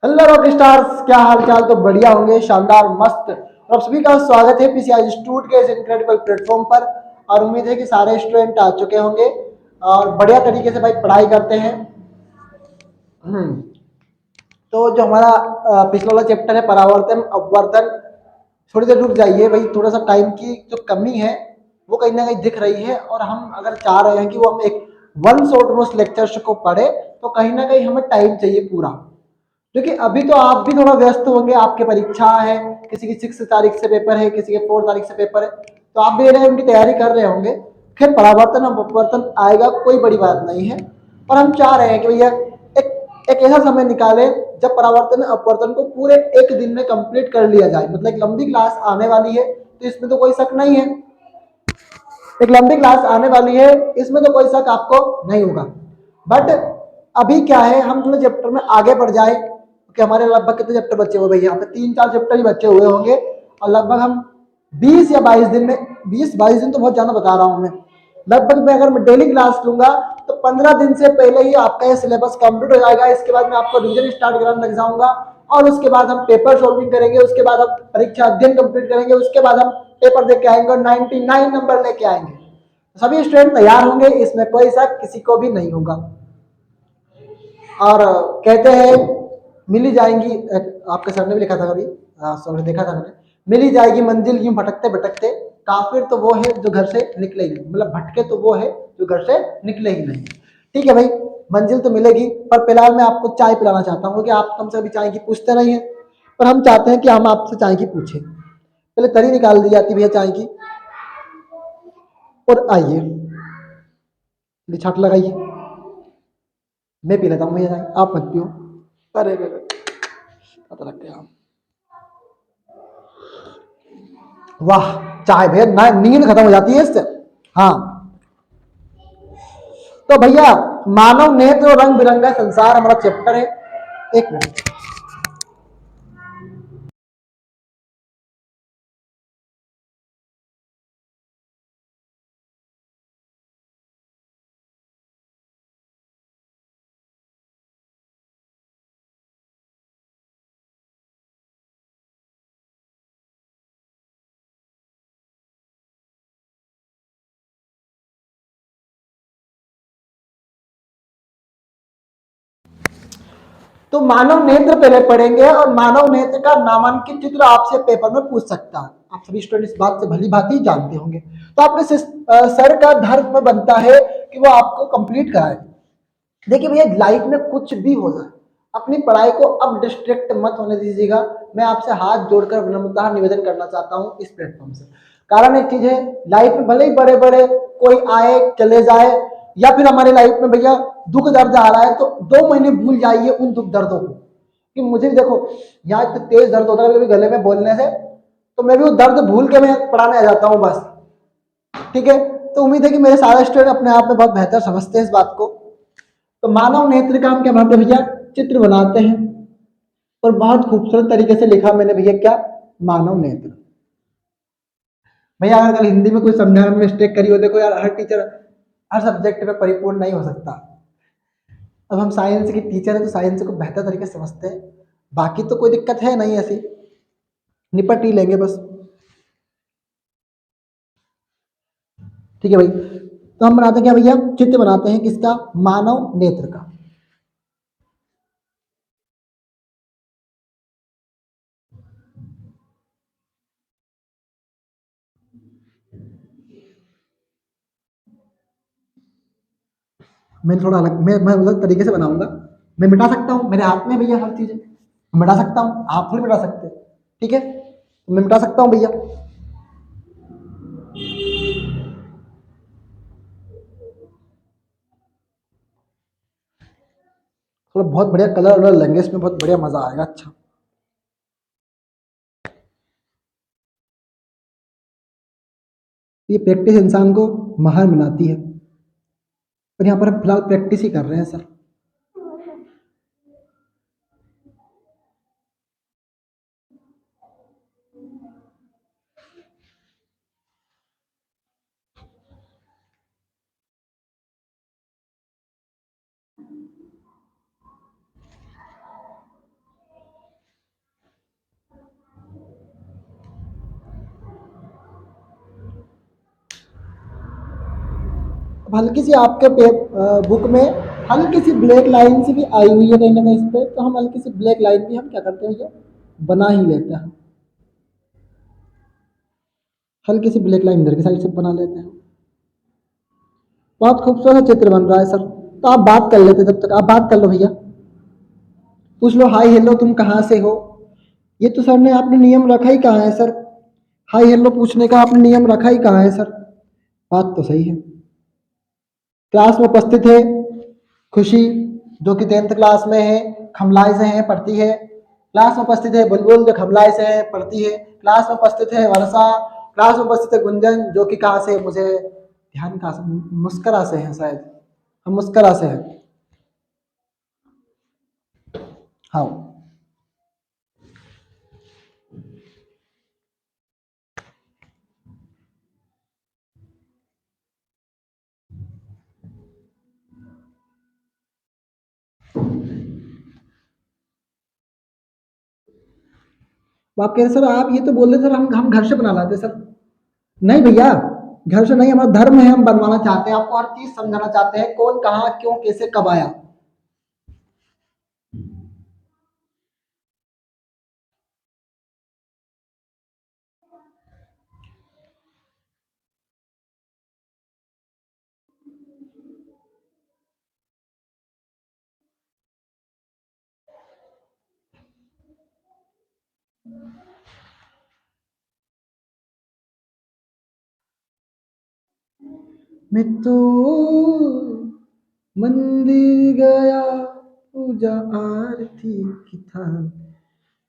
Hello rock stars, क्या हाल चाल? तो बढ़िया होंगे, शानदार, मस्त। और आप सभी का स्वागत है पीसीआई इंस्टीट्यूट के इस इनक्रेडिबल प्लेटफॉर्म पर। और उम्मीद है कि सारे स्टूडेंट आ चुके होंगे और बढ़िया तरीके से भाई पढ़ाई करते हैं। हम्म तो जो हमारा पिछला वाला चैप्टर है, परावर्तन अपवर्तन, थोड़ी देर रुक जाइए भाई। थोड़ा सा टाइम की जो कमी है वो कहीं ना कहीं दिख रही है, और हम अगर चाह रहे हैं कि वो हम एक वन शॉट में उस लेक्चर को पढ़े, तो कहीं ना कहीं हमें टाइम चाहिए पूरा। क्योंकि अभी तो आप भी थोड़ा व्यस्त होंगे, आपके परीक्षा है, किसी की 6 तारीख से पेपर है, किसी के 4 तारीख से पेपर है, तो आप भी उनकी तैयारी कर रहे होंगे। फिर परावर्तन और अपवर्तन आएगा, कोई बड़ी बात नहीं है। पर हम चाह रहे हैं कि भैया एक ऐसा समय निकाले जब परावर्तन अपवर्तन को पूरे एक दिन में कंप्लीट कर लिया जाए। मतलब एक लंबी क्लास आने वाली है, तो इसमें तो कोई शक नहीं है। एक लंबी क्लास आने वाली है, इसमें तो कोई शक आपको नहीं होगा। बट अभी क्या है, हम थोड़े चैप्टर में आगे बढ़ जाए, कि हमारे लगभग कितने चैप्टर बचे हुए भैया? यहाँ पे 3-4 चैप्टर ही बचे हुए होंगे, और लगभग हम 20 या 22 दिन में, 20-22 दिन तो बहुत ज्यादा बता रहा हूँ मैं, लगभग मैं अगर मैं डेली क्लास लूंगा तो 15 दिन से पहले ही आपका ये सिलेबस कंप्लीट हो जाएगा। इसके बाद मैं आपको रिविजन स्टार्ट कराने लग जाऊंगा, और उसके बाद हम पेपर सॉल्विंग करेंगे, उसके बाद हम परीक्षा अध्ययन कंप्लीट करेंगे, उसके बाद हम पेपर दे के आएंगे और 99 नंबर लेके आएंगे। सभी स्टूडेंट तैयार होंगे, इसमें कोई शक किसी को भी नहीं होगा। और कहते हैं मिल ही जाएंगी, आपके सर ने भी लिखा था कभी, सर देखा था मैंने, मिल ही जाएगी मंजिल यूं भटकते भटकते, काफिर तो वो है जो घर से निकले ही नहीं। मतलब भटके तो वो है जो घर से निकले ही नहीं। ठीक है भाई, मंजिल तो मिलेगी, पर फिलहाल मैं आपको चाय पिलाना चाहता हूँ कि आप हमसे अभी चाय की पूछते नहीं है, पर हम चाहते हैं कि हम आपसे चाय की पूछें। पहले तरी निकाल दी जाती भैया चाय की, और आइए छाट लगाइए, मैं पी लेता हूँ भैया चाय, आप मत पियो। अरे अरे अरे, पता लग गया। वाह, चाय भैया ना नींद खत्म हो जाती है इससे। हाँ, तो भैया मानव नेत्र और रंग बिरंगा संसार हमारा चैप्टर है। एक मिनट, तो मानव नेत्र पहले पढ़ेंगे, और मानव नेत्र का नामांकित चित्र आपसे पेपर में पूछ सकता है। आप सभी स्टूडेंट इस बात से भली भांति जानते होंगे। तो आपके सर का धर्म बनता है कि वो आपको कंप्लीट कराए। देखिए भैया, लाइफ में कुछ भी हो जाए, अपनी पढ़ाई को अब डिस्ट्रैक्ट मत होने दीजिएगा। मैं आपसे हाथ जोड़कर विनम्रता निवेदन करना चाहता हूँ इस प्लेटफॉर्म से। कारण एक चीज है, लाइफ में भले ही बड़े बड़े कोई आए चले जाए, या फिर हमारे लाइफ में भैया दुख दर्द आ रहा है, तो 2 महीने भूल जाइए उन दुख दर्दों को। कि मुझे भी देखो, यहाँ इतना तेज दर्द होता है कभी गले में बोलने से, तो मैं भी वो दर्द भूल के मैं पढ़ाने आ जाता हूँ बस। ठीक है, तो उम्मीद है कि मेरे सारे स्टूडेंट अपने आप में बहुत बेहतर समझते हैं इस बात को। तो मानव नेत्र का हम क्या बनाते हैं भैया? चित्र बनाते हैं, और बहुत खूबसूरत तरीके से लिखा मैंने भैया, क्या? मानव नेत्र। भैया अगर कल हिंदी में कोई समझाने में मिस्टेक करी हो, देखो यार, हर टीचर हर सब्जेक्ट में परिपूर्ण नहीं हो सकता। अब हम साइंस की टीचर हैं, तो साइंस को बेहतर तरीके से समझते हैं। बाकी तो कोई दिक्कत है नहीं, ऐसी निपट ही लेंगे बस। ठीक है भाई, तो हम बनाते हैं क्या भैया? चित्र बनाते हैं किसका? मानव नेत्र का। मैं थोड़ा अलग, मैं अलग तरीके से बनाऊंगा। मैं मिटा सकता हूँ, मेरे हाथ में भैया हर चीज है, मिटा सकता हूँ, आप थोड़ी मिटा सकते। ठीक है, तो मैं मिटा सकता हूँ भैया। थोड़ा बहुत बढ़िया कलर वलर लेंगे, इसमें बहुत बढ़िया मजा आएगा। अच्छा, ये प्रैक्टिस इंसान को महान बनाती है, पर यहाँ पर हम फिलहाल प्रैक्टिस ही कर रहे हैं सर। अब हल्की सी आपके बुक में हल्की सी ब्लैक लाइन सी भी आई हुई है कहीं ना कहीं इस पर, तो हम हल्की सी ब्लैक लाइन भी हम क्या करते हैं, ये बना ही लेते हैं। हल्की सी ब्लैक लाइन इधर की साइड से बना लेते हैं। बहुत खूबसूरत चित्र बन रहा है सर। तो आप बात कर लेते, जब तक आप बात कर लो भैया, पूछ लो हाय हेलो तुम कहाँ से हो। ये तो सर ने आपने नियम रखा ही कहाँ है सर, हाय हेलो पूछने का आपने नियम रखा ही कहाँ है सर। बात तो सही है। क्लास में उपस्थित है खुशी, जो कि 10th क्लास में है, खमलाई से है, पढ़ती है। क्लास में उपस्थित है बुलबुल, जो खमलाई से है, पढ़ती है। क्लास में उपस्थित है वर्षा। क्लास में उपस्थित है गुंजन, जो कि कहाँ से, मुझे ध्यान कहाँ से, मुस्करा से है शायद, हम मुस्करा से है। हाँ, वो आप कह रहे सर, आप ये तो बोल रहे सर हम घर से बना लाते सर। नहीं भैया, घर से नहीं, हमारा धर्म है, हम बनवाना चाहते हैं, आपको हर चीज समझाना चाहते हैं, कौन कहाँ क्यों कैसे कब आया। मैं तो मंदिर गया, पूजा आरती की था,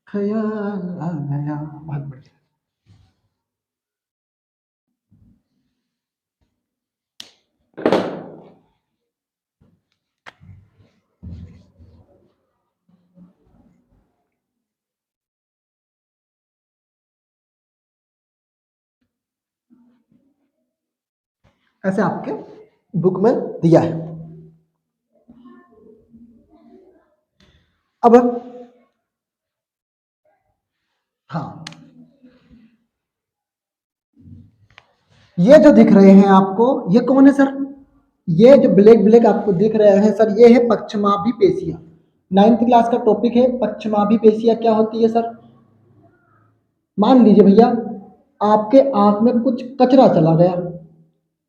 ख्याल आ गया। बहुत बढ़िया। ऐसे आपके बुक में दिया है। अब हाँ, ये जो दिख रहे हैं आपको, ये कौन है सर, ये जो ब्लैक ब्लैक आपको दिख रहे हैं सर, ये है पक्षमाभिपेशिया। 9th क्लास का टॉपिक है पक्षमाभिपेशिया। क्या होती है सर, मान लीजिए भैया आपके आंख में कुछ कचरा चला गया।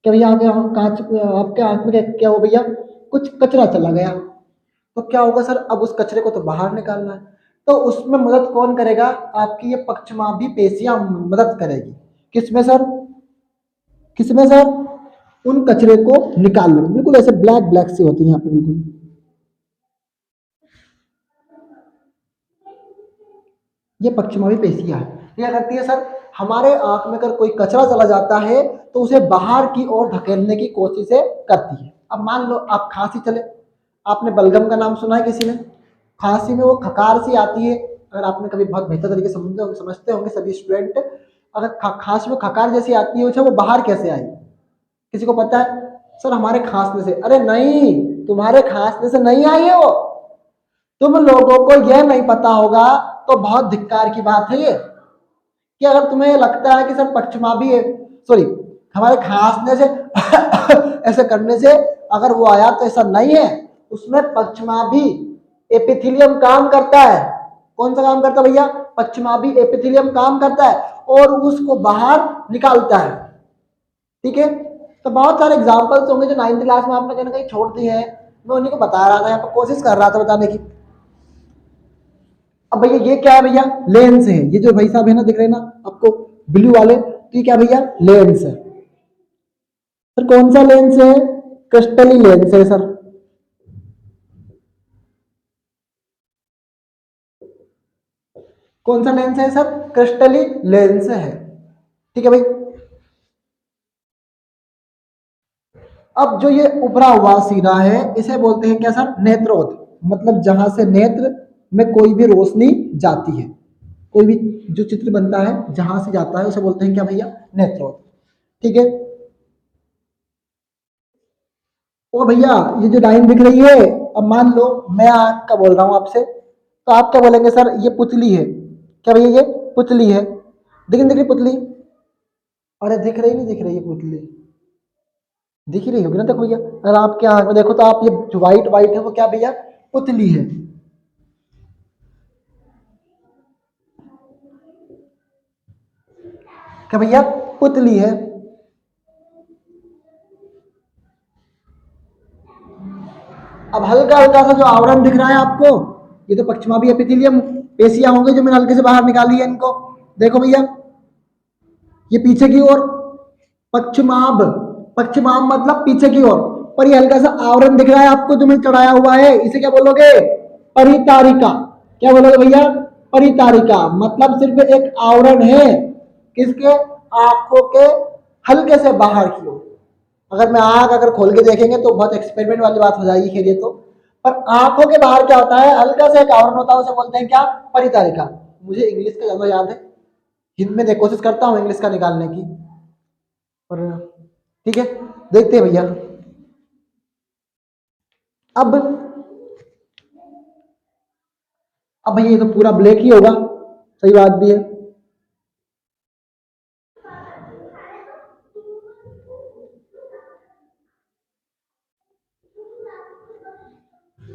क्या भैया आपके कांच, आपके आंख में क्या हो भैया, कुछ कचरा चला गया, तो क्या होगा सर, अब उस कचरे को तो बाहर निकालना है, तो उसमें मदद कौन करेगा, आपकी ये पक्षमाभी पेशियां मदद करेगी। किसमें सर, किसमें सर, उन कचरे को निकालने में। बिल्कुल ऐसे ब्लैक ब्लैक सी होती है यहाँ पे बिल्कुल। ये पक्षमावी पेशियां है। क्या करती है सर, हमारे आंख में अगर कोई कचरा चला जाता है तो उसे बाहर की ओर धकेलने की कोशिश करती है। अब मान लो आप खांसी चले, आपने बलगम का नाम सुना है किसी ने, खांसी में वो खकार सी आती है, अगर आपने कभी बहुत बेहतर तरीके से समझते होंगे सभी स्टूडेंट, अगर खांसी में खकार जैसी आती है, वो बाहर कैसे आई, किसी को पता है सर, हमारे खांसने से। अरे नहीं, तुम्हारे खांसने से नहीं आई है वो, तुम लोगों को यह नहीं पता होगा, तो बहुत धिक्कार की बात है ये, कि अगर तुम्हें लगता है कि सर पक्षमा भी है, सॉरी, हमारे खांसने से ऐसे करने से अगर वो आया, तो ऐसा नहीं है, उसमें पक्षमा भी एपिथेलियम काम करता है। कौन सा काम करता है भैया, पक्षमा भी एपिथेलियम काम करता है और उसको बाहर निकालता है। ठीक है, तो बहुत सारे एग्जांपल्स होंगे जो 9th क्लास में आपने कहीं ना कहीं छोड़ दिए हैं, मैं उन्हीं को बता रहा था, यहाँ पर कोशिश कर रहा था बताने की। अब भैया ये क्या है भैया, लेंस है, ये जो भाई साहब है ना दिख रहे हैं ना आपको ब्लू वाले, तो ये क्या भैया, लेंस है। सर कौन सा लेंस है, क्रिस्टली लेंस है सर। कौन सा लेंस है सर, क्रिस्टली लेंस है। ठीक है भाई। अब जो ये उभरा हुआ सीधा है, इसे बोलते हैं क्या सर, नेत्रोद, मतलब जहां से नेत्र में कोई भी रोशनी जाती है, कोई भी जो चित्र बनता है जहां से जाता है, उसे बोलते हैं क्या भैया, नेत्रोद। ठीक है। ओ भैया, ये जो लाइन दिख रही है, अब मान लो मैं आँख का बोल रहा हूँ आपसे, तो आप क्या बोलेंगे सर, ये पुतली है। क्या भैया, ये पुतली है, दिख रही पुतली, अरे दिख रही नहीं दिख रही है पुतली, दिख ही रही होगी ना, देखो भैया, अगर आपके आंख में देखो तो आप ये जो व्हाइट व्हाइट है वो क्या भैया, पुतली है। क्या भैया, पुतली है। अब हल्का हल्का सा जो आवरण दिख रहा है आपको, ये तो पक्षमाभी एपिथेलियम पेशियां होंगी जो मैंने हल्के से बाहर निकाली है इनको। देखो भैया, ये पीछे की ओर पक्षमाभ, पक्षमाभ मतलब पीछे की ओर, पर ये हल्का सा आवरण दिख रहा है आपको जो मैंने चढ़ाया हुआ है, इसे क्या बोलोगे, परितारिका। क्या बोलोगे भैया, परितारिका मतलब सिर्फ एक आवरण है, किसके, आंखों के हल्के से बाहर की ओर। अगर मैं आंख अगर खोल के देखेंगे तो बहुत एक्सपेरिमेंट वाली बात हो जाएगी, खैर ये तो, पर आंखों के बाहर क्या होता है, हल्का सा एक आवरण होता है, उसे बोलते हैं क्या, परितारिका। मुझे इंग्लिश का ज्यादा याद है, हिंदी में कोशिश करता हूँ इंग्लिश का निकालने की, पर ठीक है, देखते हैं भैया। अब अब भैया ये तो पूरा ब्लैक ही होगा, सही बात भी है।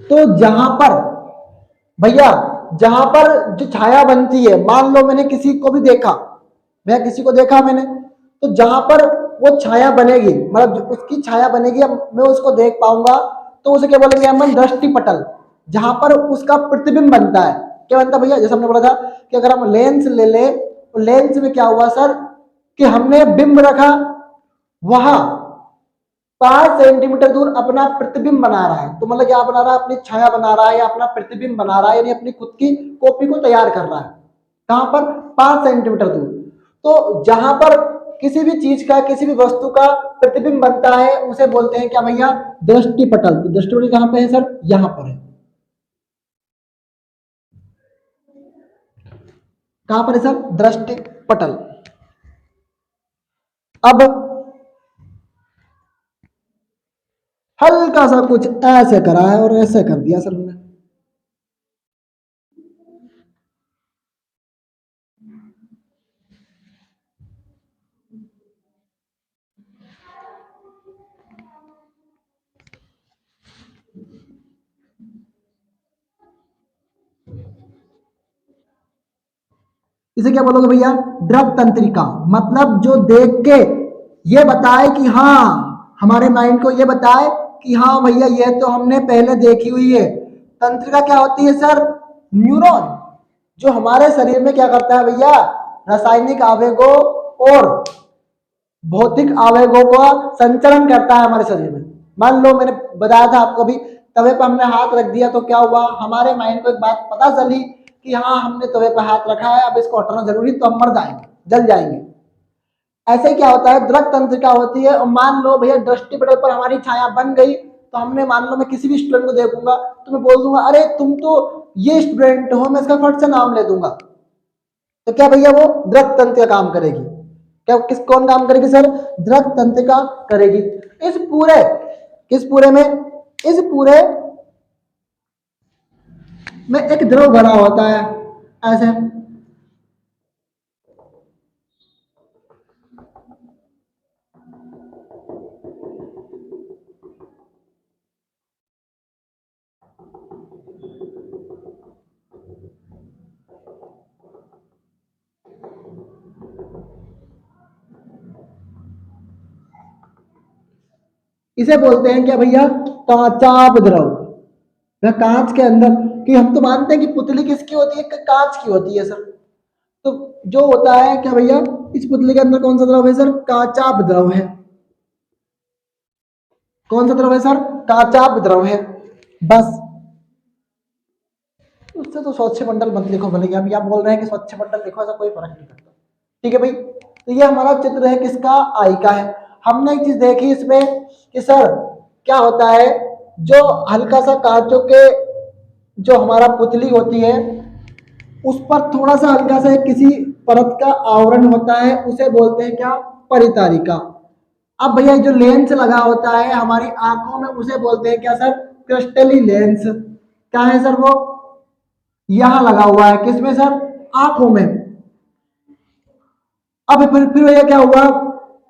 तो जहां पर भैया, जहां पर जो छाया बनती है, मान लो मैंने किसी को भी देखा, मैं किसी को देखा मैंने, तो जहां पर वो छाया बनेगी, मतलब उसकी छाया बनेगी, अब मैं उसको देख पाऊंगा, तो उसे क्या बोलेंगे हम, दृष्टि पटल। जहां पर उसका प्रतिबिंब बनता है, क्या बनता है भैया, जैसे हमने बोला था कि अगर हम लेंस ले ले, तो लेंस में क्या हुआ सर, कि हमने बिंब रखा, वहां 5 सेंटीमीटर दूर अपना प्रतिबिंब बना रहा है, तो मतलब क्या बना रहा है, अपनी छाया बना रहा है या अपना प्रतिबिंब बना रहा है, यानी अपनी खुद की कॉपी को तैयार कर रहा है। कहां पर, 5 सेंटीमीटर दूर। तो जहां पर किसी भी चीज का, किसी भी वस्तु का प्रतिबिंब बनता है, उसे बोलते हैं क्या भैया, दृष्टि पटल। तो दृष्टि पटल कहां पे है सर, यहां पर है। कहां पर है सर, दृष्टि पटल। अब हल्का सा कुछ ऐसे करा है और ऐसे कर दिया सर ने। इसे क्या बोलोगे भैया, द्रव तंत्रिका। मतलब जो देख के ये बताए कि हाँ, हमारे माइंड को ये बताए कि हाँ भैया ये तो हमने पहले देखी हुई है। तंत्रिका क्या होती है सर, न्यूरॉन, जो हमारे शरीर में क्या करता है भैया, रासायनिक आवेगों और भौतिक आवेगों का संचरण करता है हमारे शरीर में। मान लो मैंने बताया था आपको भी, तवे पर हमने हाथ रख दिया तो क्या हुआ, हमारे माइंड को एक बात पता चली कि हाँ हमने तवे पर हाथ रखा है, अब इसको हटाना जरूरी, तो हम मर जाएंगे, जल जाएंगे। ऐसे ही क्या होता है, दृक तंत्रिका होती है। और मान लो भैया दृष्टि पटल पर हमारी छाया बन गई, तो हमने, मान लो मैं किसी भी स्टूडेंट को देखूंगा तो मैं बोल दूंगा, अरे तुम तो ये स्टूडेंट हो, मैं इसका फट से नाम ले दूंगा। तो क्या भैया, वो दृक तंत्रिका काम करेगी। क्या किस कौन काम करेगी सर, दृक तंत्रिका करेगी। इस पूरे, किस पूरे में, इस पूरे में एक द्रव भरा होता है, ऐसे। इसे बोलते हैं क्या भैया, कांचाभ द्रव। वह कांच के अंदर, कि हम तो मानते हैं कि पुतली किसकी होती है, कांच की होती है सर। तो जो होता है क्या भैया, इस पुतली के अंदर कौन सा द्रव है सर, कांचाभ द्रव है। कौन सा द्रव है सर, कांचाभ द्रव है। बस, उससे तो स्वच्छ मंडल मत लिखो, भले अभी आप बोल रहे हैं कि स्वच्छ मंडल लिखो, ऐसा कोई फर्क नहीं पड़ता। ठीक है भाई, तो ये हमारा चित्र है किसका, आई का है। हमने एक चीज देखी इसमें कि सर क्या होता है, जो हल्का सा कांचों के, जो हमारा पुतली होती है, उस पर थोड़ा सा हल्का सा किसी परत का आवरण होता है, उसे बोलते हैं क्या, परितारिका। अब भैया जो लेंस लगा होता है हमारी आंखों में, उसे बोलते हैं क्या सर, क्रिस्टली लेंस। क्या है सर वो, यहां लगा हुआ है, किसमें सर, आंखों में। अब फिर भैया क्या हुआ,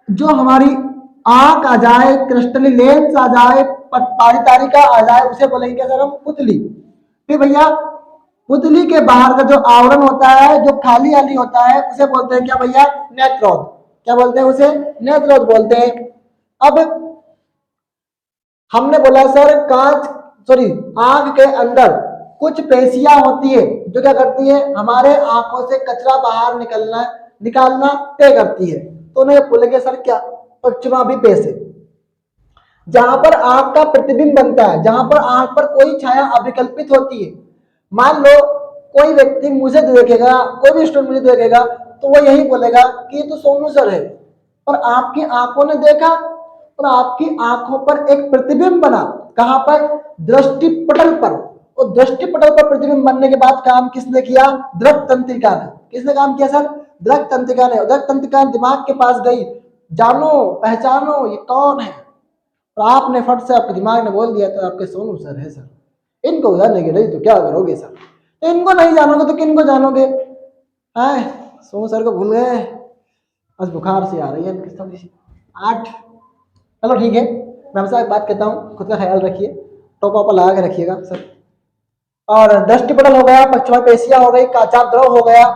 जो हमारी आंख आ जाए, क्रिस्टली लेंस आ जाए, पट्टारी तारिका आ जाए, उसे बोलेंगे क्या सर हम? पुतली। फिर भैया पुतली के बाहर का जो आवरण होता है, जो खाली आली होता है, उसे बोलते हैं क्या भैया? नेत्रोद। क्या बोलते हैं उसे? नेत्रोद बोलते हैं। अब हमने बोला सर कांच, सॉरी, आंख के अंदर कुछ पेशियां होती है जो क्या करती है? हमारे आंखों से कचरा बाहर निकालना तय करती है। तो उन्हें बोलेंगे सर क्या? पश्चिमाभि पेशी। जहां पर आंख का प्रतिबिंब बनता है, जहां पर आंख पर कोई छाया अभिकल्पित होती है। मान लो कोई व्यक्ति मुझे देखेगा, कोई भी स्टूडेंट मुझे देखेगा, तो वो यही बोलेगा कि ये तो सोनू सर है। और आपकी आंखों ने देखा और आपकी आंखों पर एक प्रतिबिंब बना। कहां पर? दृष्टि पटल पर। और दृष्टि पटल पर प्रतिबिंब बनने के बाद काम किसने किया? दृक तंत्रिका ने। किसने काम किया सर? दृक तंत्रिका ने। दृक तंत्रिका दिमाग के पास गई, जानो पहचानो ये कौन है। तो आपने फट से आपके दिमाग ने बोल दिया तो आपके सोनू सर है सर। इनको जानने के नहीं तो क्या करोगे सर? तो इनको नहीं जानोगे तो किनको जानोगे? है सोनू सर को भूल गए। बस बुखार से आ रही है इनकी थोड़ी सी 8। चलो ठीक है, मैं आपसे एक बात कहता हूँ, खुद का ख्याल रखिए, टोपा ओपा लगा के रखिएगा सर। और दृष्टिपटल हो गया, पश्चिमा पेशिया हो गई, काचाप द्रव हो गया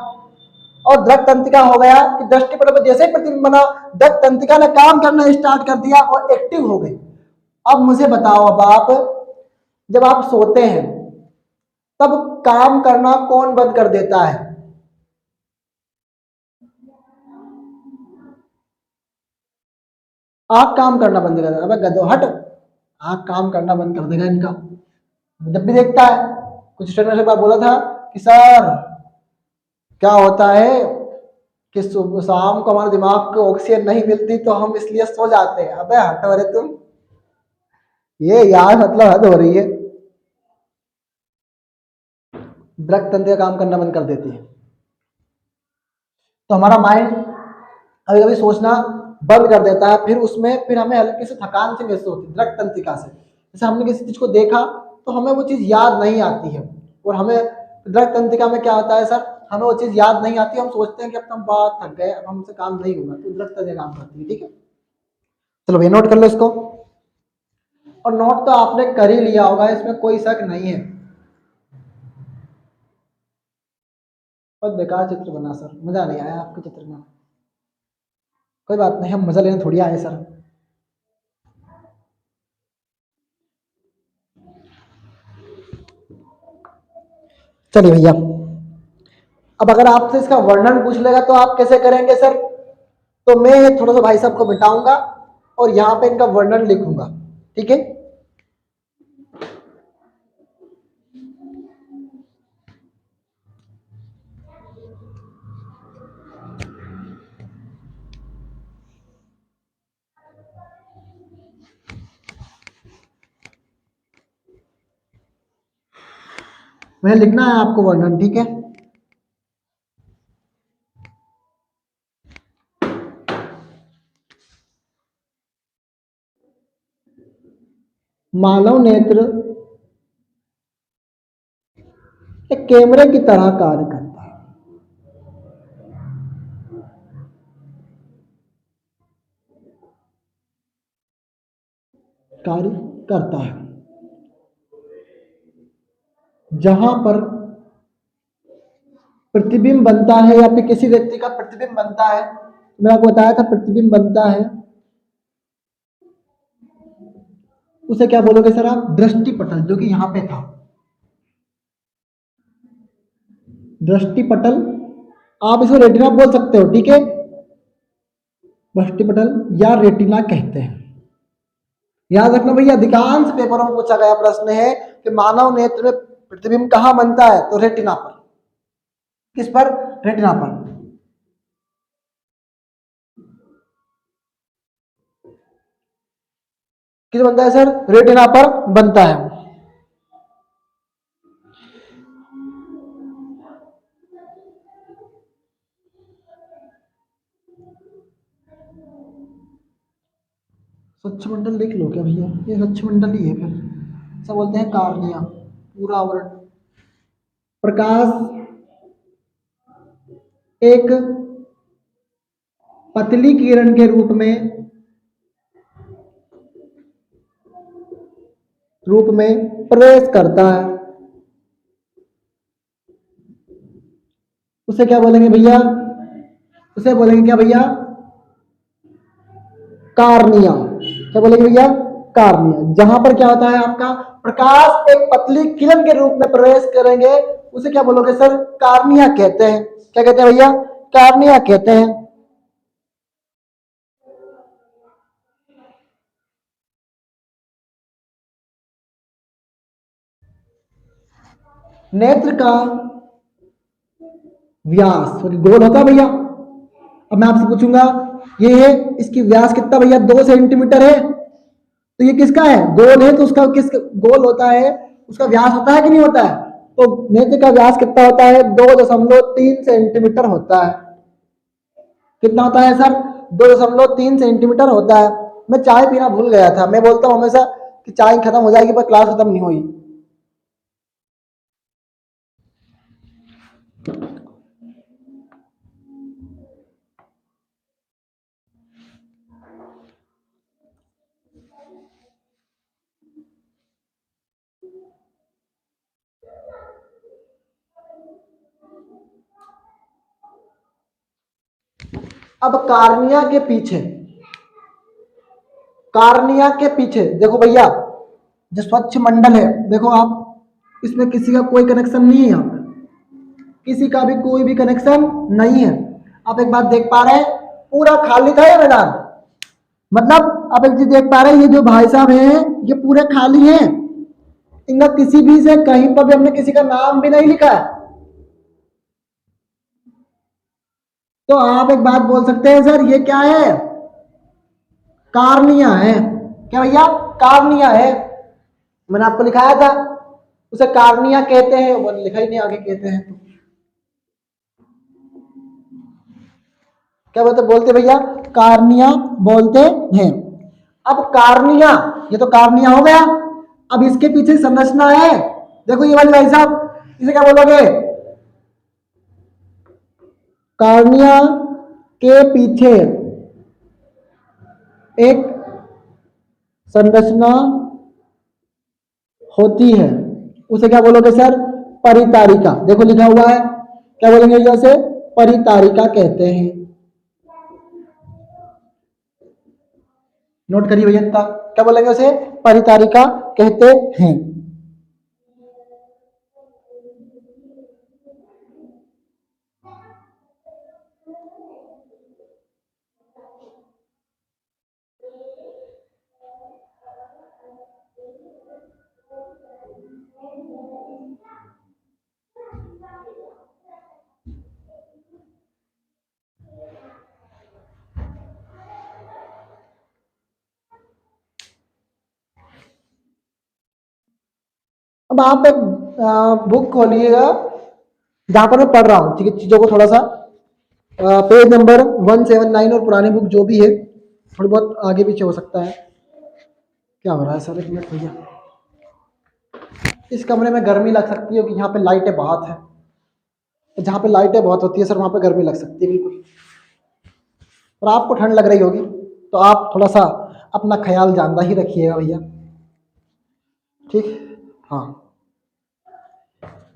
और दृक तंत्रिका हो गया। कि दृष्टिपटल पर जैसे ही प्रतिबिंब बना, दृक तंत्रिका ने काम करना स्टार्ट कर दिया और एक्टिव हो गई। अब मुझे बताओ, अब आप जब आप सोते हैं तब काम करना कौन बंद कर देता है? आंख काम करना बंद कर देता है। अबे गधो हट, आंख काम करना बंद कर देगा इनका जब भी देखता है। कुछ स्टूडेंट ने बोला था कि सर क्या होता है कि सुबह शाम को हमारे दिमाग को ऑक्सीजन नहीं मिलती तो हम इसलिए सो जाते हैं। अबे हटो रे तुम, ये यार मतलब हद हो रही है। दृक तंत्र काम करना बंद कर देती है तो हमारा माइंड कभी कभी सोचना बंद कर देता है। फिर हमें हल्की सी थकान से महसूस होती है दृक तंत्रिका से। जैसे हमने किसी चीज को देखा तो हमें वो चीज याद नहीं आती है। और हमें दृक तंत्रिका में क्या होता है सर? हमें वो चीज याद नहीं आती, हम सोचते हैं कि अब तो हम बहुत थक गए, अब हमसे काम नहीं होगा, तो दृक तंत्रिका काम करती है। ठीक है, चलो भैया नोट कर लो इसको। और नोट तो आपने कर ही लिया होगा, इसमें कोई शक नहीं है। बहुत बेकार चित्र बना सर, मजा नहीं आया आपके चित्र में। कोई बात नहीं, हम मजा लेने थोड़ी आए सर। चलिए भैया, अब अगर आपसे इसका वर्णन पूछ लेगा तो आप कैसे करेंगे सर? तो मैं थोड़ा सा भाई साहब को मिटाऊंगा और यहाँ पे इनका वर्णन लिखूंगा। ठीक है, मुझे लिखना है आपको वर्णन। ठीक है, मानव नेत्र एक कैमरे की तरह कार्य करता है। कार्य करता है जहां पर प्रतिबिंब बनता है या फिर किसी व्यक्ति का प्रतिबिंब बनता है। मैं आपको बताया था प्रतिबिंब बनता है, उसे क्या बोलोगे सर आप? दृष्टि पटल, जो कि यहाँ पे था। दृष्टि पटल, आप इसको रेटिना बोल सकते हो। ठीक है, दृष्टि पटल या रेटिना कहते हैं। याद रखना भैया, अधिकांश पेपरों में पूछा गया प्रश्न है कि मानव नेत्र में प्रतिबिंब कहाँ बनता है? तो रेटिना पर। किस पर? रेटिना पर। किस बनता है सर? रेटिना पर बनता है। स्वच्छ मंडल लिख लो क्या भैया? ये स्वच्छ मंडल ही है फिर। सब बोलते हैं कार्निया, पूरा आवरण। प्रकाश एक पतली किरण के रूप में रूप में प्रवेश करता है उसे क्या बोलेंगे भैया? उसे बोलेंगे क्या भैया? कार्निया। क्या बोलेंगे भैया? कार्निया। जहां पर क्या होता है आपका प्रकाश एक पतली किरण के रूप में प्रवेश करेंगे उसे क्या बोलोगे सर? कार्निया कहते हैं। क्या कहते हैं भैया? कार्निया कहते हैं। नेत्र का व्यास गोल होता है भैया। अब मैं आपसे पूछूंगा ये है, इसकी व्यास कितना भैया? 2 सेंटीमीटर है। तो ये किसका है? गोल है तो उसका किस गोल होता है, उसका व्यास होता है कि नहीं होता है? तो नेत्र का व्यास कितना होता है? 2.3 सेंटीमीटर होता है। कितना होता है सर? 2.3 सेंटीमीटर होता है। मैं चाय पीना भूल गया था। मैं बोलता हूँ हमेशा कि चाय खत्म हो जाएगी पर क्लास खत्म नहीं हुई। अब कार्निया के पीछे देखो भैया, जो स्वच्छ मंडल है देखो आप, इसमें किसी का कोई कनेक्शन नहीं है। यहाँ पे किसी का भी कोई भी कनेक्शन नहीं है। आप एक बात देख पा रहे हैं, पूरा खाली था ये मैदान। मतलब आप एक चीज देख पा रहे हैं, ये जो भाई साहब हैं ये पूरे खाली हैं। इनका किसी भी से कहीं पर भी हमने किसी का नाम भी नहीं लिखा है। तो आप एक बात बोल सकते हैं सर ये क्या है? कार्निया है। क्या भैया? कार्निया है। मैंने आपको लिखाया था उसे कार्निया कहते हैं, वो लिखा ही नहीं आगे कहते हैं तो क्या बोलते भैया? कार्निया बोलते हैं। अब कार्निया, ये तो कार्निया हो गया। अब इसके पीछे संरचना है, देखो ये वाली भाई साहब, इसे क्या बोलोगे? कार्निया के पीछे एक संरचना होती है, उसे क्या बोलोगे सर? परितारिका। देखो लिखा हुआ है, क्या बोलेंगे जैसे? परितारिका कहते हैं। नोट करिए भैया इतना, क्या बोलेंगे उसे? परितारिका कहते हैं। अब आप एक बुक खोलिएगा जहां पर मैं पढ़ रहा हूँ, ठीक है, चीजों को थोड़ा सा पेज नंबर 179 और पुरानी बुक जो भी है थोड़ी बहुत आगे पीछे हो सकता है। क्या हो रहा है सर? एक मिनट भैया, इस कमरे में गर्मी लग सकती है कि यहाँ पे लाइटें बहुत है, तो जहाँ पे लाइटें बहुत होती है सर वहाँ पे गर्मी लग सकती है बिल्कुल। और आपको ठंड लग रही होगी तो आप थोड़ा सा अपना ख्याल जानदा ही रखिएगा भैया, ठीक? हाँ,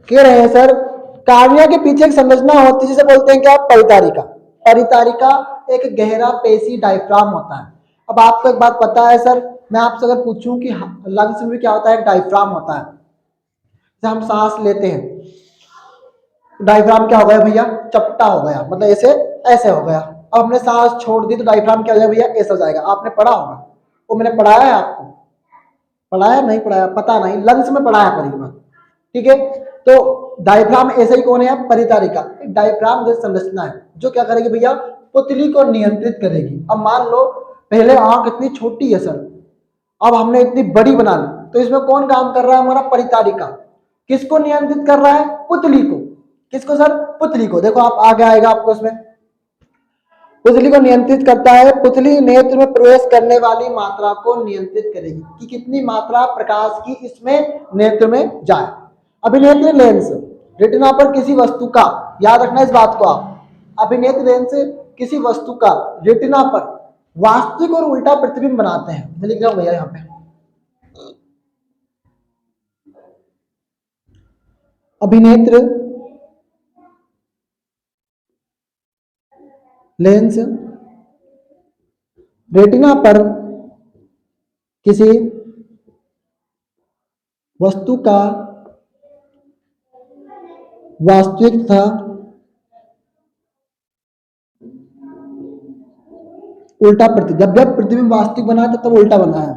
कह रहे हैं सर कार्निया के पीछे एक संरचना होती है जिसे बोलते हैं क्या? परितारिका। परितारिका एक गहरा पेशी डायफ्राम होता है। अब आपको एक बात पता है सर, मैं आपसे अगर पूछूं कि लंग्स में क्या होता है? एक डायफ्राम होता है, जब हम सांस लेते हैं डायफ्राम क्या हो गया भैया? चपटा हो गया, मतलब ऐसे ऐसे हो गया। अब हमने सांस छोड़ दी तो डायफ्राम क्या हो जाएगा भैया? ऐसा हो जाएगा। आपने पढ़ा होगा, वो मैंने पढ़ाया है आपको, पढ़ाया नहीं पढ़ाया पता नहीं, लंग्स में पढ़ाया परिमाण, ठीक है? तो डायफ्राम ऐसे ही कौन है? परितारिका। डायफ्राम जैसी संरचना है जो क्या करेगी भैया? पुतली को नियंत्रित करेगी। अब मान लो पहले आंख इतनी छोटी है सर, अब हमने इतनी बड़ी बना ली, तो इसमें कौन काम कर रहा है? हमारा परितारिका। किसको नियंत्रित कर रहा है? पुतली को। किसको सर? पुतली को। देखो आप आगे आएगा आपको इसमें, पुतली को नियंत्रित करता है। पुतली नेत्र में प्रवेश करने वाली मात्रा को नियंत्रित करेगी कि कितनी मात्रा प्रकाश की इसमें नेत्र में जाए। अभिनेत्र लेंस रेटिना पर किसी वस्तु का, याद रखना इस बात को आप, अभिनेत्र लेंस किसी वस्तु का रेटिना पर वास्तविक और उल्टा प्रतिबिंब बनाते हैं। मैं लिख रहा हूं भैया यहाँ पे, अभिनेत्र लेंस रेटिना पर किसी वस्तु का वास्तविक तथा उल्टा प्रतिबिंब, जब प्रतिबिंब वास्तविक बना है तब उल्टा बना है।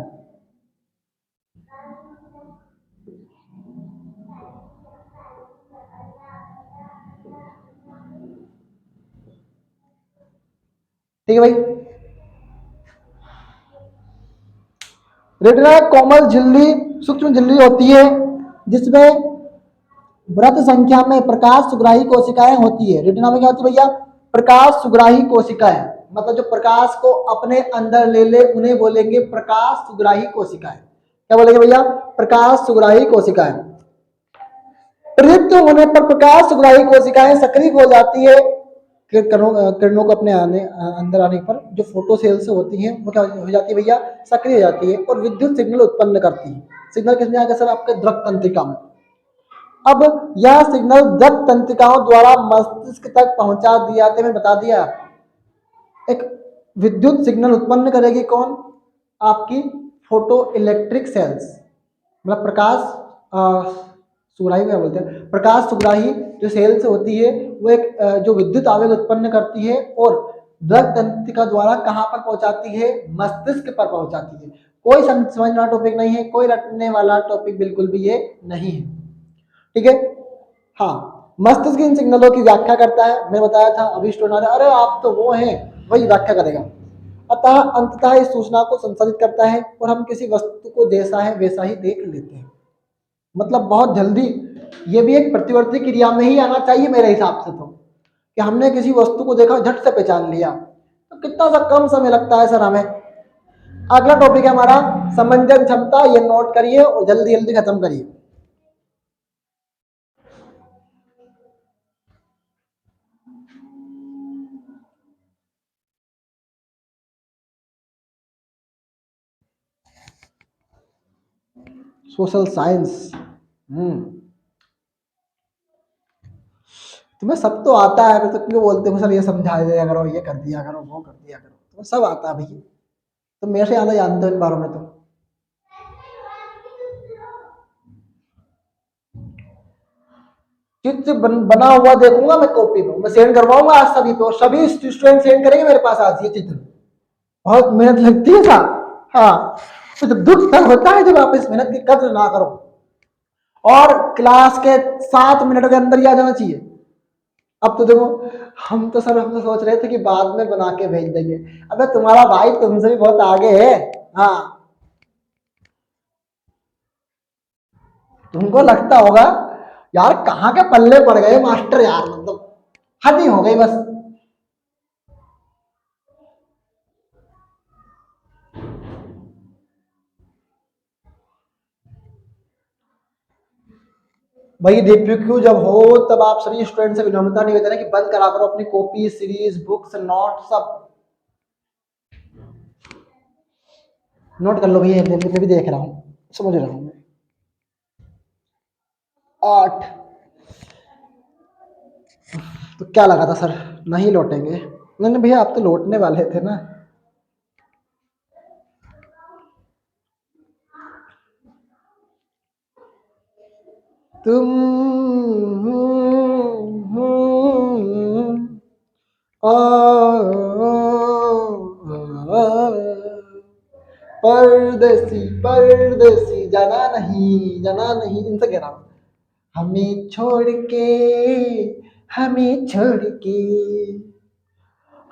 ठीक है भाई। रेटिना कोमल झिल्ली, सूक्ष्म झिल्ली होती है जिसमें वृत्त संख्या में प्रकाश सुग्राही कोशिकाएं होती है। रेटिना में क्या होती है भैया? प्रकाश सुग्राही कोशिकाएं, मतलब जो प्रकाश को अपने अंदर ले ले उन्हें बोलेंगे प्रकाश सुग्राही कोशिकाएं। क्या बोलेंगे भैया? प्रकाश सुग्राही कोशिकाएं। प्रदीप्त होने पर प्रकाश सुग्राही कोशिकाएं सक्रिय हो जाती है। किरणों को अपने अंदर आने पर जो फोटो सेल्स होती हैं वो क्या हो जाती है भैया? सक्रिय हो जाती है और विद्युत सिग्नल उत्पन्न करती है। सिग्नल किसमें आएगा सर? आपके द्रव तंत्रिका में। अब यह सिग्नल द्रव तंत्रिकाओं द्वारा मस्तिष्क तक पहुंचा दिया जाते हैं। बता दिया एक विद्युत सिग्नल उत्पन्न करेगी कौन? आपकी फोटो इलेक्ट्रिक सेल्स, मतलब प्रकाश सुग्राही क्या बोलते हैं, प्रकाश सुग्राही जो सेल्स होती है वो एक जो विद्युत आवेग उत्पन्न करती है और द्रव तंत्रिका द्वारा कहाँ पर पहुंचाती है? मस्तिष्क पर पहुंचाती है। कोई समझना टॉपिक नहीं है, कोई रटने वाला टॉपिक बिल्कुल भी ये नहीं है। ठीक है। हाँ, मस्तिष्क इन सिग्नलों की व्याख्या करता है। मैं बताया था अभी स्टूडेंट, अरे आप तो वो हैं, वही व्याख्या करेगा। अतः अंततः इस सूचना को संसाधित करता है और हम किसी वस्तु को जैसा है वैसा ही देख लेते हैं। मतलब बहुत जल्दी, ये भी एक प्रतिवर्ती क्रिया में ही आना चाहिए मेरे हिसाब से, तो कि हमने किसी वस्तु को देखा झट से पहचान लिया, तो कितना सा कम समय लगता है सर हमें। अगला टॉपिक है हमारा समंजन क्षमता, ये नोट करिए और जल्दी जल्दी खत्म करिए। सोशल साइंस, तुम्हें सब तो आता है, मैं तो क्यों बोलते हो सर ये समझा दिया करो, ये कर दिया करो, वो कर दिया करो, तुम्हें सब आता है भैया, तो मेरे से ज़्यादा जानते हो इन बारों में। तो चित्र बना हुआ देखूंगा मैं कॉपी में, मैं सेंड करवाऊंगा आज सभी पे, और सभी स्टूडेंट सेंड करेंगे मेरे पास आज ये चित्र। बहुत मेहनत लगती है साहब। हाँ, तो जब दुख तब होता है जब आप इस मेहनत की कद्र ना करो, और क्लास के 7 मिनट के अंदर ही आ जाना चाहिए। अब तो देखो, हम तो सर हम तो सोच रहे थे कि बाद में बना के भेज देंगे। अबे तुम्हारा भाई तुमसे भी बहुत आगे है। हाँ, तुमको लगता होगा यार कहाँ के पल्ले पड़ गए मास्टर यार, मतलब हद ही हो गई बस। भाई DPQ जब हो तब आप सभी स्टूडेंट से विनम्रता निवेदन है कि बंद करा करो अपनी कॉपी, सीरीज, बुक्स, नोट सब। नोट कर लो भैया, मैं भी देख रहा हूँ, समझ रहा हूँ मैं। 8, तो क्या लगा था सर नहीं लौटेंगे? नहीं नहीं भैया, आप तो लौटने वाले थे ना। तुम आ, परदेसी परदेसी जाना नहीं, इनसे कह रहा हूँ। हमें छोड़ के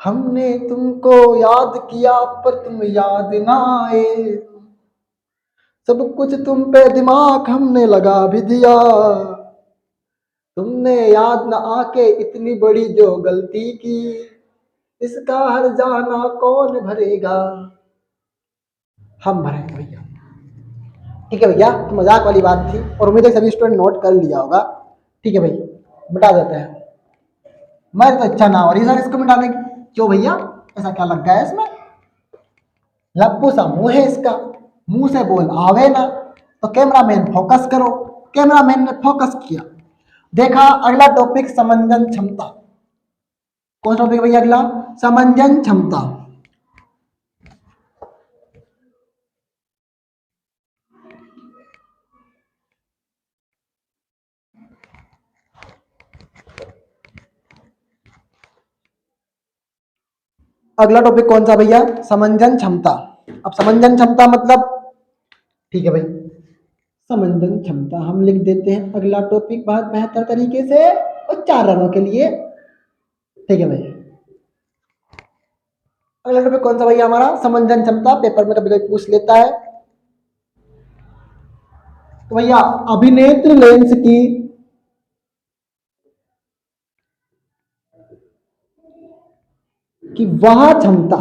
हमने तुमको याद किया पर तुम याद ना आए, सब कुछ तुम पे दिमाग हमने लगा भी दिया, तुमने याद न आके इतनी बड़ी जो गलती की, इसका हर जाना कौन भरेगा? हम भरेंगे भैया। ठीक है भैया, तो मजाक वाली बात थी और उम्मीद है सभी स्टूडेंट नोट कर लिया होगा। ठीक है भाई, मिटा देते हैं। मैं तो अच्छा ना हो रही सर इसको मिटाने की। क्यों भैया, ऐसा क्या लग गया है इसमें? लप्पू सा मुंह है इसका, मुंह से बोल आवे ना। तो कैमरामैन फोकस करो। कैमरामैन ने फोकस किया देखा अगला टॉपिक समंजन क्षमता। कौन सा टॉपिक भैया अगला? समंजन क्षमता। अगला टॉपिक कौन सा भैया? समंजन क्षमता। अब समंजन क्षमता मतलब, ठीक है भाई, समंजन क्षमता हम लिख देते हैं अगला टॉपिक बहुत बेहतर तरीके से उच्चारणों के लिए। ठीक है भाई, अगला टॉपिक कौन सा भैया हमारा? समंजन क्षमता। पेपर में कभी कभी पूछ लेता है। तो भैया अभिनेत्र लेंस की वह क्षमता,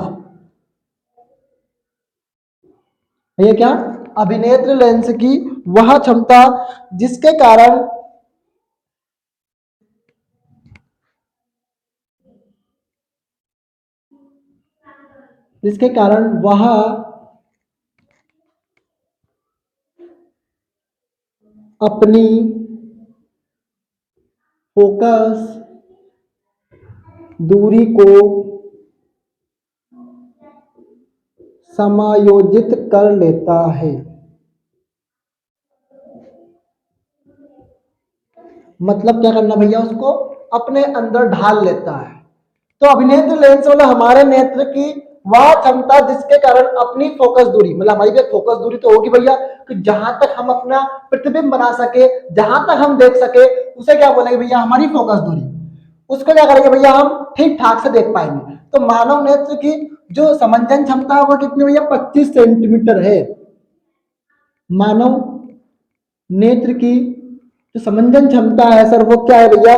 भैया क्या? अभिनेत्र लेंस की वह क्षमता जिसके कारण वह अपनी फोकस दूरी को समायोजित कर लेता है। मतलब क्या करना भैया? उसको अपने अंदर ढाल लेता है। तो अभिनेत्र लेंस वाला हमारे नेत्र की वह क्षमता जिसके कारण अपनी फोकस दूरी, मतलब हमारी भी फोकस दूरी तो होगी भैया कि जहां तक हम अपना प्रतिबिंब बना सके, जहां तक हम देख सके, उसे क्या बोलेंगे भैया? हमारी फोकस दूरी। उसको क्या करेंगे भैया? हम ठीक ठाक से देख पाएंगे। तो मानव नेत्र की जो समंजन क्षमता है वो कितनी भैया? 25 सेंटीमीटर है। मानव नेत्र की जो समंजन क्षमता है सर वो क्या है भैया?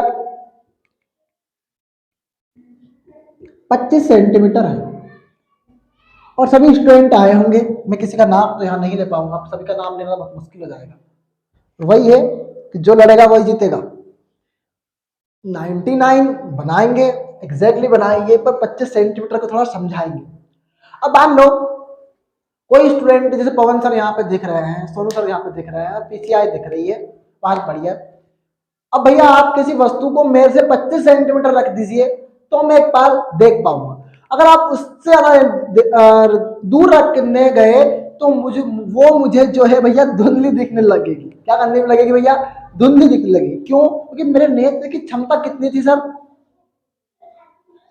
25 सेंटीमीटर है। और सभी स्टूडेंट आए होंगे, मैं किसी का नाम तो यहाँ नहीं ले पाऊंगा, सभी का नाम लेना बहुत मुश्किल हो जाएगा। तो वही है कि जो लड़ेगा वही जीतेगा। 99 बनाएंगे, एग्जैक्टली बनाएंगे, पर 25 सेंटीमीटर को थोड़ा समझाएंगे। अब मान लो कोई स्टूडेंट, जैसे पवन सर यहाँ पे दिख रहे हैं, सोनू सर यहाँ पे दिख रहे हैं, पीसीआई दिख रही है, बहुत बढ़िया। अब भैया आप किसी वस्तु को मेरे से 25 सेंटीमीटर रख दीजिए तो मैं एक बार देख पाऊंगा। अगर आप उससे दूर रखने गए तो मुझे जो है भैया धुंधली दिखने लगेगी। क्या करने लगेगी भैया? धुंधली दिखने लगेगी। क्यों? क्योंकि मेरे नेत्र की क्षमता कितनी थी सर?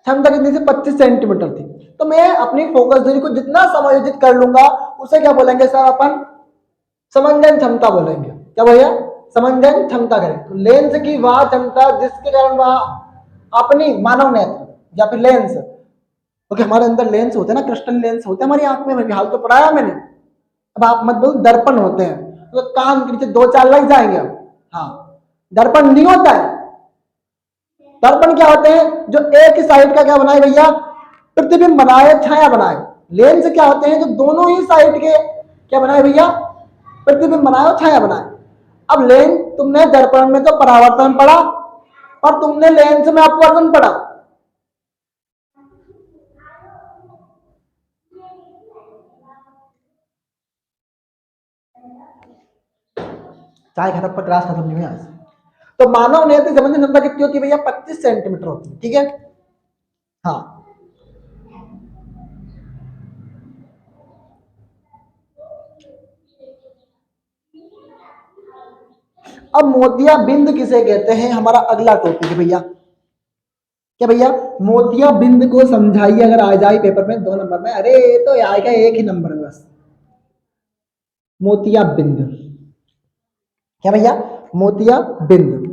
क्षमता कितनी थी? 25 सेंटीमीटर थी। तो मैं अपनी फोकस दूरी को जितना समायोजित कर लूंगा उसे क्या बोलेंगे सर? अपन समंजन क्षमता बोलेंगे। क्या भैया? समंजन क्षमता करें। तो लेंस की वह क्षमता जिसके कारण वह अपनी मानव नेत्र या फिर लेंस, क्योंकि हमारे अंदर लेंस होते हैं ना, क्रिस्टल लेंस होते हैं हमारी आंख में, हाल तो पढ़ाया मैंने। अब आप मत बोलो दर्पण होते हैं तो कान के नीचे 2-4 लग जाएंगे। हाँ, दर्पण नहीं होता है। दर्पण क्या होते हैं? जो एक ही साइड का क्या बनाए भैया? प्रतिबिंब बनाए, छाया बनाए। लेंस क्या होते हैं? जो दोनों ही साइड के क्या बनाए भैया? प्रतिबिंब बनाए और छाया बनाए। अब लेंस, तुमने दर्पण में तो परावर्तन पढ़ा और तुमने लेंस में अपवर्तन पढ़ा। चाय खत्म पर क्लास खत्म नहीं हुई आज। तो मानव नेत्र संबंधी क्षमता कितनी होती है भैया? 25 सेंटीमीटर होती है। ठीक है, हाँ। अब मोतिया बिंद किसे कहते हैं? हमारा अगला टॉपिक है भैया। क्या भैया? मोतिया बिंद को समझाइए अगर आ जाए पेपर में 2 नंबर में। अरे तो आएगा एक ही नंबर में बस। मोतिया बिंद क्या भैया? मोतिया बिंद।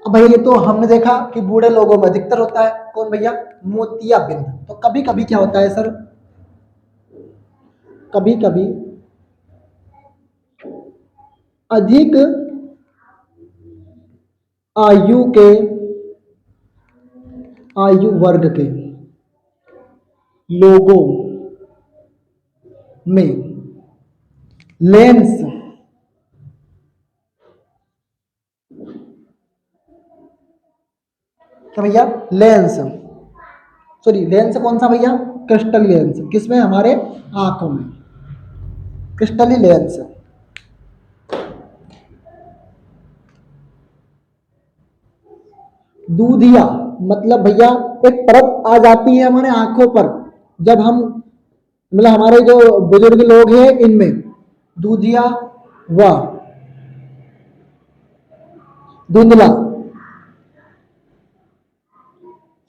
अब भैया ये तो हमने देखा कि बूढ़े लोगों में अधिकतर होता है। कौन भैया? मोतिया बिंद। तो कभी कभी क्या होता है सर? कभी कभी अधिक आयु के आयु वर्ग के लोगों में लेंस क्या भैया? लेंस, सॉरी लेंस कौन सा भैया? Crystal lens. किसमें? हमारे आंखों में क्रिस्टली लेंस। दूधिया मतलब भैया एक परत आ जाती है हमारे आंखों पर जब हम, मतलब हमारे जो बुजुर्ग लोग हैं इनमें दूधिया व धुंधला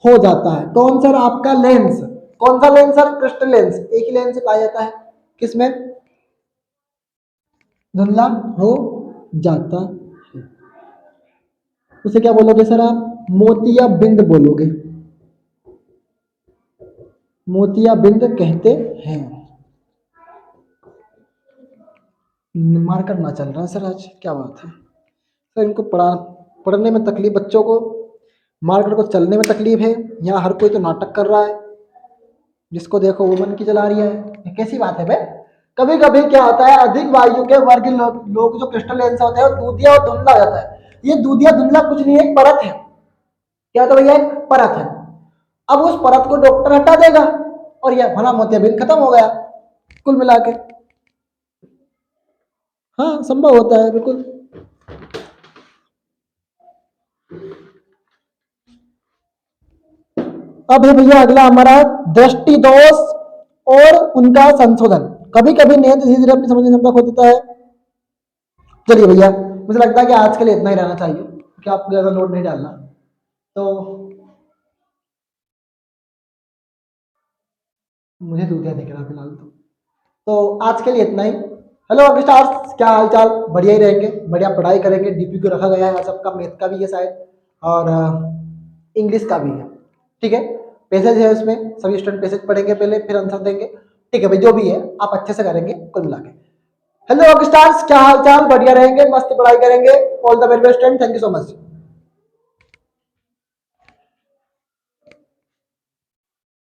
हो जाता है। कौन सर आपका लेंस, कौन सा लेंस सर? क्रिस्टल लेंस, एक ही लेंस से पाया जाता है किसमें? धुंधला हो जाता है। उसे क्या बोलोगे सर आप? मोतिया बिंद बोलोगे, मोतिया बिंद कहते हैं। मार्कर ना चल रहा है सर आज, क्या बात है सर? इनको पढ़ने में तकलीफ बच्चों को, मार्कर को चलने में तकलीफ है। यहाँ हर कोई तो नाटक कर रहा है, जिसको देखो वो मन की चला रही है। ये कैसी बात है भाई? कभी कभी क्या होता है, अधिक वायु के वर्ग लोग जो क्रिस्टल लेंस होते हैं वो दूधिया और धुंधला हो जाता है। ये दूधिया धुंधला कुछ नहीं है, एक परत है। क्या होता है भैया? एक परत है। अब उस परत को डॉक्टर हटा देगा और यह भला मोतियाबिंद खत्म हो गया कुल मिला के। हाँ संभव होता है बिल्कुल। अब है भैया अगला हमारा दृष्टि दोष और उनका संशोधन। कभी कभी नेत्र धीरे धीरे अपनी समझने क्षमता खो देता है। चलिए भैया, मुझे लगता है कि आज के लिए इतना ही रहना चाहिए, क्योंकि आपको ज्यादा लोड नहीं डालना। तो मुझे दूधिया दिख रहा फिलहाल तो आज के लिए इतना ही। हेलो अभी स्टार्स, क्या हाल चाल? बढ़िया ही रहेंगे, बढ़िया पढ़ाई करेंगे। डीपी को रखा गया है, सबका मैथ का भी है शायद, और इंग्लिश का भी है। ठीक है, पैसेज है उसमें, सभी स्टूडेंट पैसेज पढ़ेंगे पहले, फिर आंसर देंगे। ठीक है भाई, जो भी है आप अच्छे से करेंगे कुल मिला के। हेलो रॉक स्टार्स, क्या हाल चाल? बढ़िया रहेंगे, मस्त पढ़ाई करेंगे। All the very best and thank you so much.